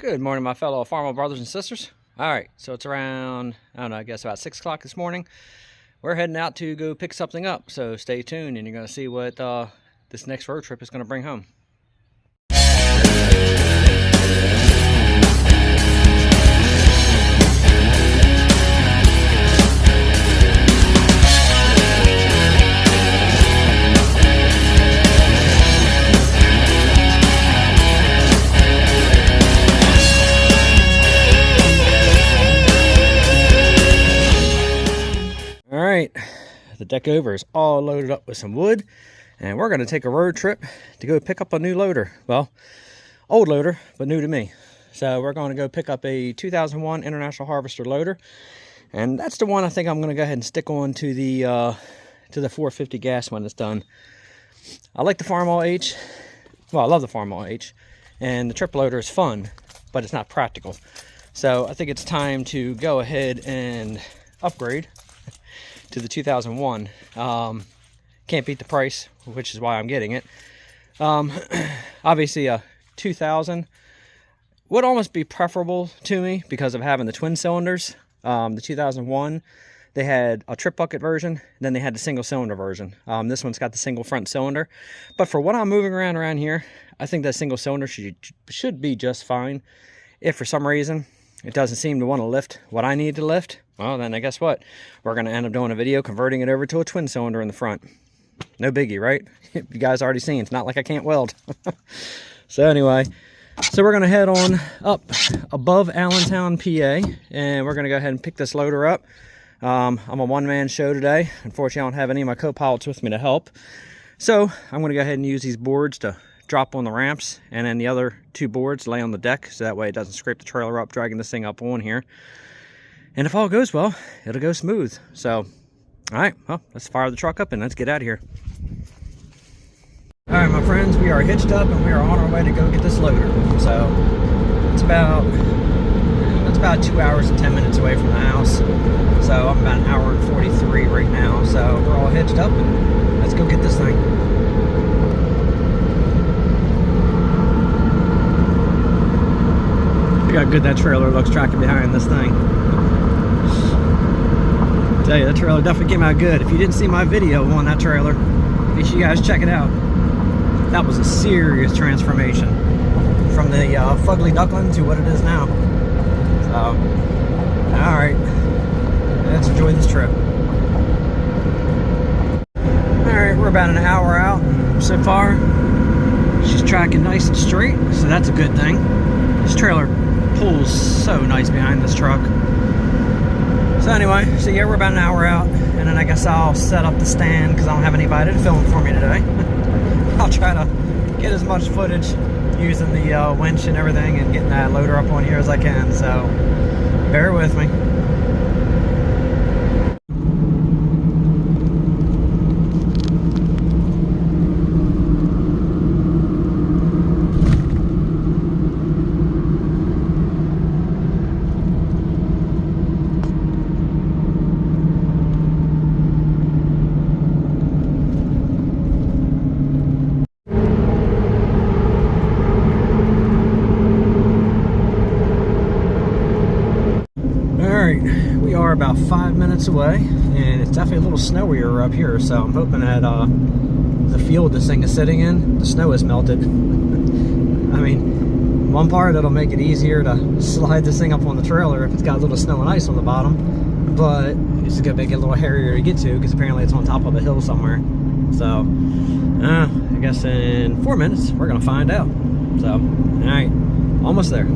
Good morning, my fellow Farmall brothers and sisters. All right, so it's around, I don't know, I guess about 6 o'clock this morning. We're heading out to go pick something up, so stay tuned and you're going to see what this next road trip is going to bring home. The deck over is all loaded up with some wood, and we're going to take a road trip to go pick up a new loader. Well, old loader, but new to me. So we're going to go pick up a 2001 International Harvester loader, and that's the one I think I'm going to go ahead and stick on to the 450 gas when it's done. I like the Farmall H. Well, I love the Farmall H, and the trip loader is fun, but it's not practical. So I think it's time to go ahead and upgrade to the 2001. Can't beat the price, which is why I'm getting it. Obviously a 2000 would almost be preferable to me because of having the twin cylinders. The 2001, they had a trip bucket version, then they had the single cylinder version. This one's got the single front cylinder, but for what I'm moving around here, I think that single cylinder should be just fine. If for some reason it doesn't seem to want to lift what I need to lift, well, then I guess what? We're going to end up doing a video converting it over to a twin cylinder in the front. No biggie, right? You guys already seen. It's not like I can't weld. So anyway, so we're going to head on up above Allentown, PA, and we're going to go ahead and pick this loader up. I'm a one-man show today. Unfortunately, I don't have any of my co-pilots with me to help. So I'm going to go ahead and use these boards to drop on the ramps, and then the other two boards lay on the deck, so that way it doesn't scrape the trailer up dragging this thing up on here. And if all goes well, it'll go smooth. So, all right, well, let's fire the truck up and let's get out of here. All right, my friends, we are hitched up and we are on our way to go get this loader. So it's about 2 hours and 10 minutes away from the house. So I'm about an hour and 43 right now. So we're all hitched up and let's go get this thing. Look how good that trailer looks tracking behind this thing. I tell you, that trailer definitely came out good. If you didn't see my video on that trailer, make sure you guys check it out. That was a serious transformation from the fugly duckling to what it is now. So, all right, let's enjoy this trip. All right, we're about an hour out, and so far she's tracking nice and straight, so that's a good thing. This trailer pulls so nice behind this truck. So anyway, so yeah, we're about an hour out, and then I guess I'll set up the stand because I don't have anybody to film for me today. I'll try to get as much footage using the winch and everything and getting that loader up on here as I can, so bear with me. We are about 5 minutes away, and it's definitely a little snowier up here, so I'm hoping that the field this thing is sitting in, the snow has melted. I mean, one part it'll make it easier to slide this thing up on the trailer if it's got a little snow and ice on the bottom, but it's gonna make it a little hairier to get to because apparently it's on top of a hill somewhere. So I guess in 4 minutes we're gonna find out. So all right, almost there.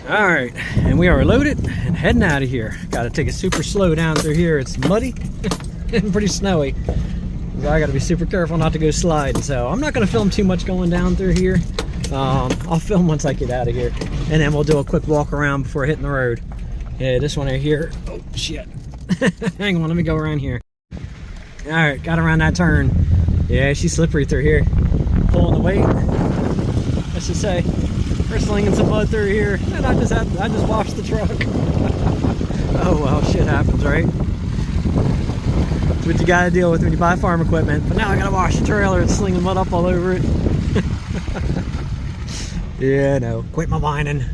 All right, and we are loaded and heading out of here. Got to take it super slow down through here. It's muddy and pretty snowy. So I got to be super careful not to go sliding. So I'm not going to film too much going down through here. I'll film once I get out of here, and then we'll do a quick walk around before hitting the road. Yeah, this one right here. Oh shit! Hang on, let me go around here. All right, got around that turn. Yeah, she's slippery through here. Pulling the weight. Let's just say we're slinging some mud through here, and I just washed the truck. Oh well, shit happens, right? That's what you gotta deal with when you buy farm equipment. But now I gotta wash the trailer and sling the mud up all over it. Yeah, no, quit my whining.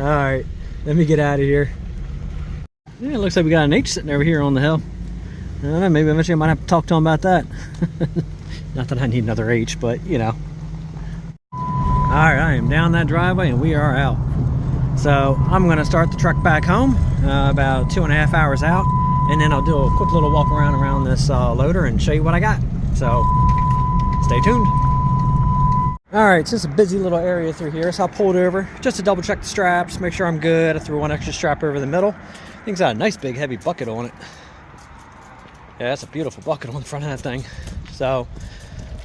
All right, let me get out of here. Yeah, it looks like we got an H sitting over here on the hill. I don't know, maybe eventually I might have to talk to him about that. Not that I need another H, but you know. Alright, I am down that driveway and we are out. So I'm going to start the truck back home, about 2.5 hours out, and then I'll do a quick little walk around this loader and show you what I got. So stay tuned. Alright, it's just a busy little area through here, so I pulled over just to double check the straps, make sure I'm good. I threw one extra strap over the middle. Thing's got a nice big heavy bucket on it. Yeah, that's a beautiful bucket on the front of that thing. So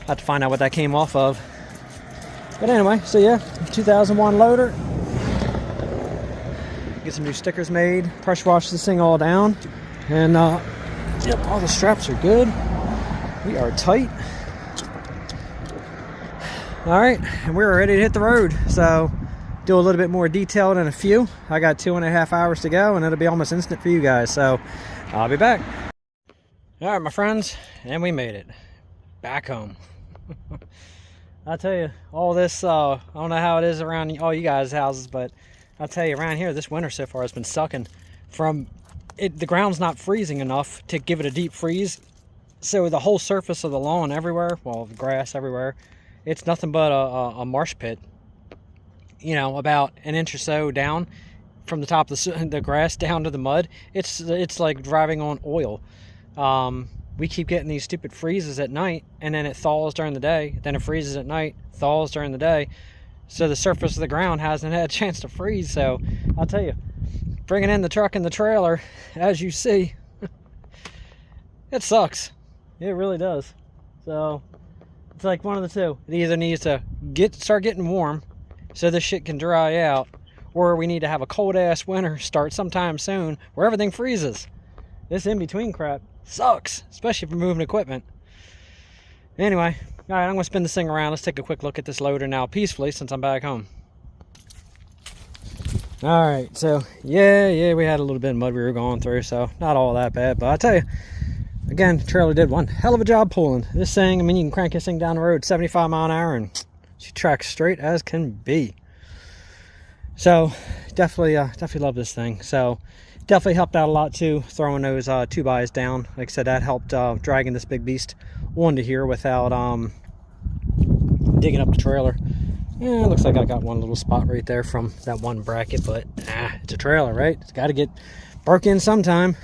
I have to find out what that came off of. But anyway, so yeah, 2001 loader. Get some new stickers made. Pressure wash this thing all down. And yep, all the straps are good. We are tight. Alright, and we're ready to hit the road. So do a little bit more detailed in a few. I got 2.5 hours to go and it'll be almost instant for you guys. So I'll be back. Alright, my friends, and we made it. Back home. I'll tell you, all this, I don't know how it is around all you guys' houses, but I'll tell you, around here, this winter so far has been sucking. From it, the ground's not freezing enough to give it a deep freeze. So the whole surface of the lawn everywhere, well, the grass everywhere, it's nothing but a marsh pit. You know, about an inch or so down from the top of the grass down to the mud. It's like driving on oil. We keep getting these stupid freezes at night, and then it thaws during the day. Then it freezes at night, thaws during the day. So the surface of the ground hasn't had a chance to freeze. So I'll tell you, bringing in the truck and the trailer, as you see, it sucks. It really does. So it's like one of the two. It either needs to start getting warm so this shit can dry out, or we need to have a cold ass winter start sometime soon where everything freezes. This in-between crap sucks, especially for moving equipment. Anyway, all right, I'm gonna spin this thing around. Let's take a quick look at this loader now peacefully since I'm back home. All right, so yeah, we had a little bit of mud we were going through, so not all that bad. But I tell you, again, the trailer did one hell of a job pulling this thing. I mean, you can crank this thing down the road 75 mile an hour and she tracks straight as can be. So definitely love this thing. So definitely helped out a lot too, throwing those 2x down. Like I said, that helped dragging this big beast onto here without digging up the trailer. Yeah, it looks like I got one little spot right there from that one bracket, but it's a trailer, right? It's got to get broke in sometime.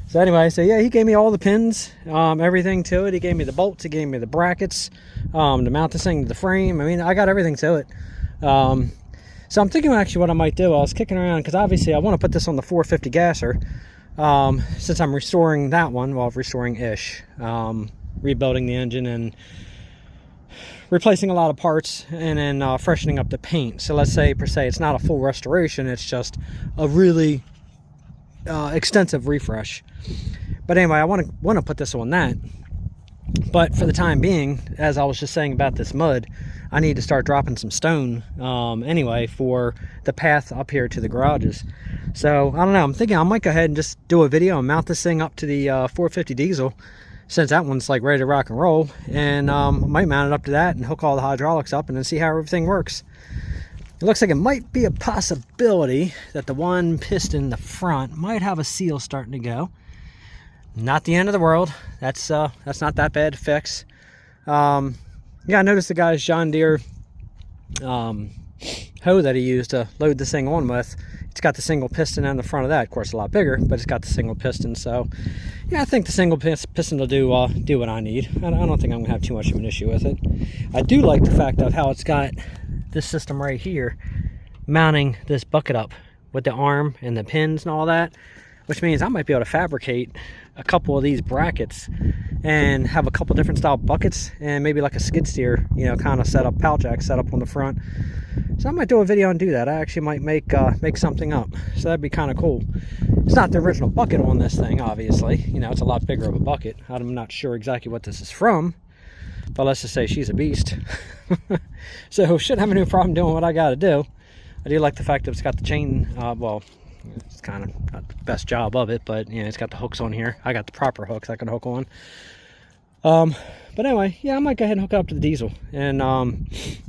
So anyway, so yeah, he gave me all the pins, everything to it. He gave me the bolts, he gave me the brackets to mount this thing to the frame. I mean, I got everything to it. So I'm thinking actually what I might do, I was kicking around, because obviously I want to put this on the 450 gasser, since I'm restoring that one, well, restoring-ish, rebuilding the engine and replacing a lot of parts, and then freshening up the paint. So let's say, per se, it's not a full restoration, it's just a really extensive refresh. But anyway, I want to put this on that. But for the time being, as I was just saying about this mud, I need to start dropping some stone anyway for the path up here to the garages. So I don't know, I'm thinking I might go ahead and just do a video and mount this thing up to the 450 diesel, since that one's like ready to rock and roll, and I might mount it up to that and hook all the hydraulics up and then see how everything works. It looks like it might be a possibility that the one piston in the front might have a seal starting to go. Not the end of the world. That's not that bad to fix. Yeah, I noticed the guy's John Deere hoe that he used to load this thing on with. It's got the single piston on the front of that. Of course, a lot bigger, but it's got the single piston. So, yeah, I think the single piston will do what I need. I don't think I'm gonna have too much of an issue with it. I do like the fact of how it's got this system right here mounting this bucket up with the arm and the pins and all that, which means I might be able to fabricate a couple of these brackets and have a couple different style buckets and maybe like a skid steer, you know, kind of set up, pouch jack set up on the front. So I might do a video and do that. I actually might make something up, so that'd be kind of cool. It's not the original bucket on this thing, obviously, you know, it's a lot bigger of a bucket. I'm not sure exactly what this is from, but let's just say she's a beast. So shouldn't have any problem doing what I got to do. I do like the fact that it's got the chain, well, it's kind of not the best job of it, but you know, it's got the hooks on here. I got the proper hooks I can hook on. But anyway, yeah, I might go ahead and hook it up to the diesel, and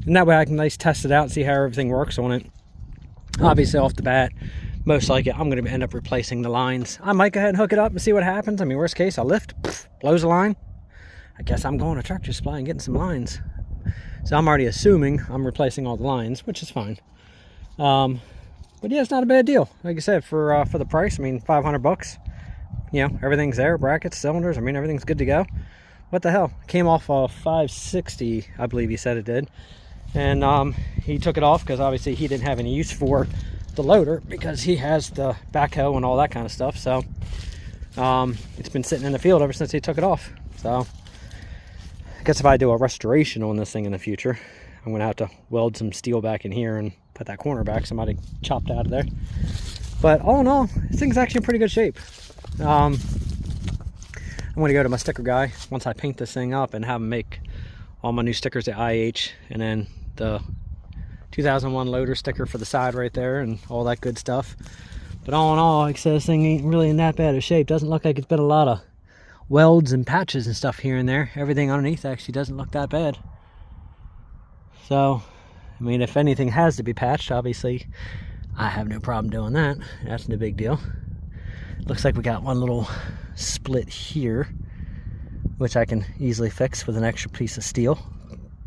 that way I can test it out and see how everything works on it. Obviously, off the bat, most likely I'm going to end up replacing the lines. I might go ahead and hook it up and see what happens. I mean, worst case, I'll lift, blows a line. I guess I'm going to Tractor Supply and getting some lines. So I'm already assuming I'm replacing all the lines, which is fine. But yeah, it's not a bad deal. Like I said, for the price, I mean, 500 bucks. You know, everything's there, brackets, cylinders. I mean, everything's good to go. What the hell? Came off 560, I believe he said it did. And he took it off because obviously he didn't have any use for the loader because he has the backhoe and all that kind of stuff. So it's been sitting in the field ever since he took it off. So I guess if I do a restoration on this thing in the future, I'm going to have to weld some steel back in here and put that corner back. Somebody chopped out of there. But all in all, this thing's actually in pretty good shape. I'm going to go to my sticker guy once I paint this thing up and have him make all my new stickers at IH, and then the 2001 loader sticker for the side right there and all that good stuff. But all in all, like I said, this thing ain't really in that bad of shape. Doesn't look like it's been a lot of welds and patches and stuff here and there. Everything underneath actually doesn't look that bad. So, I mean, if anything has to be patched, obviously I have no problem doing that. That's no big deal. Looks like we got one little split here, which I can easily fix with an extra piece of steel.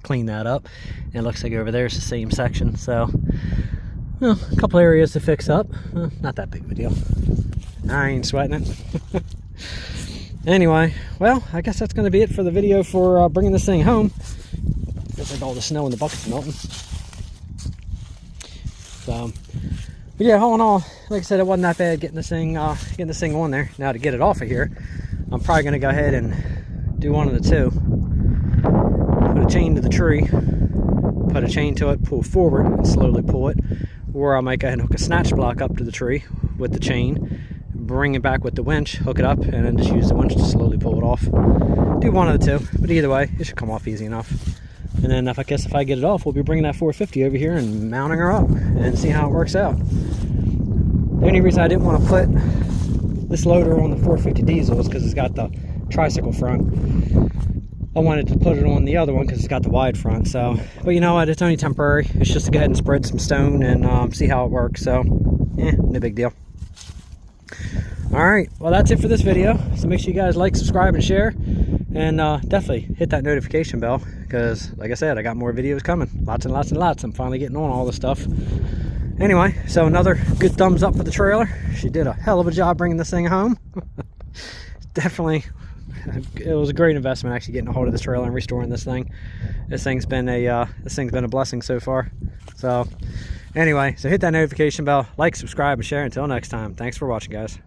Clean that up. And it looks like over there is the same section. So, well, a couple areas to fix up. Well, not that big of a deal. I ain't sweating it. Anyway, well, I guess that's going to be it for the video for bringing this thing home. Looks like all the snow in the bucket's melting. So, but yeah, all in all, like I said, it wasn't that bad getting this thing on there. Now to get it off of here, I'm probably going to go ahead and do one of the two. Put a chain to the tree, put a chain to it, pull forward, and slowly pull it. Or I might go ahead and hook a snatch block up to the tree with the chain, bring it back with the winch, hook it up, and then just use the winch to slowly pull it off. Do one of the two, but either way, it should come off easy enough. And then I guess if I get it off, we'll be bringing that 450 over here and mounting her up and see how it works out. The only reason I didn't want to put this loader on the 450 diesel is because it's got the tricycle front. I wanted to put it on the other one because it's got the wide front. So, but you know what? It's only temporary. It's just to go ahead and spread some stone and see how it works. So, no big deal. Alright, well that's it for this video. So make sure you guys like, subscribe, and share. And definitely hit that notification bell because, like I said, I got more videos coming. Lots and lots and lots. I'm finally getting on all this stuff. Anyway, so another good thumbs up for the trailer. She did a hell of a job bringing this thing home. Definitely, it was a great investment actually getting a hold of this trailer and restoring this thing. This thing's been a blessing so far. So anyway, so hit that notification bell, like, subscribe, and share. Until next time, thanks for watching, guys.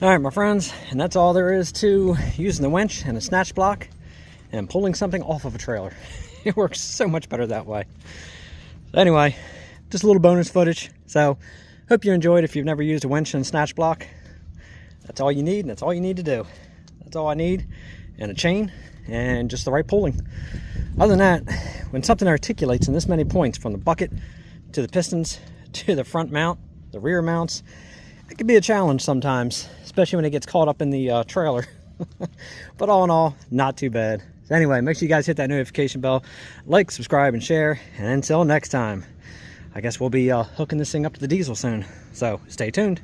All right, my friends, and that's all there is to using the winch and a snatch block and pulling something off of a trailer. It works so much better that way. Anyway, just a little bonus footage. So hope you enjoyed. If you've never used a winch and snatch block, that's all you need, and that's all you need to do. That's all I need, and a chain and just the right pulling. Other than that, when something articulates in this many points, from the bucket to the pistons to the front mount, the rear mounts, it can be a challenge sometimes, especially when it gets caught up in the trailer. But all in all, not too bad. So anyway, make sure you guys hit that notification bell, like, subscribe, and share. And until next time, I guess we'll be hooking this thing up to the diesel soon. So stay tuned.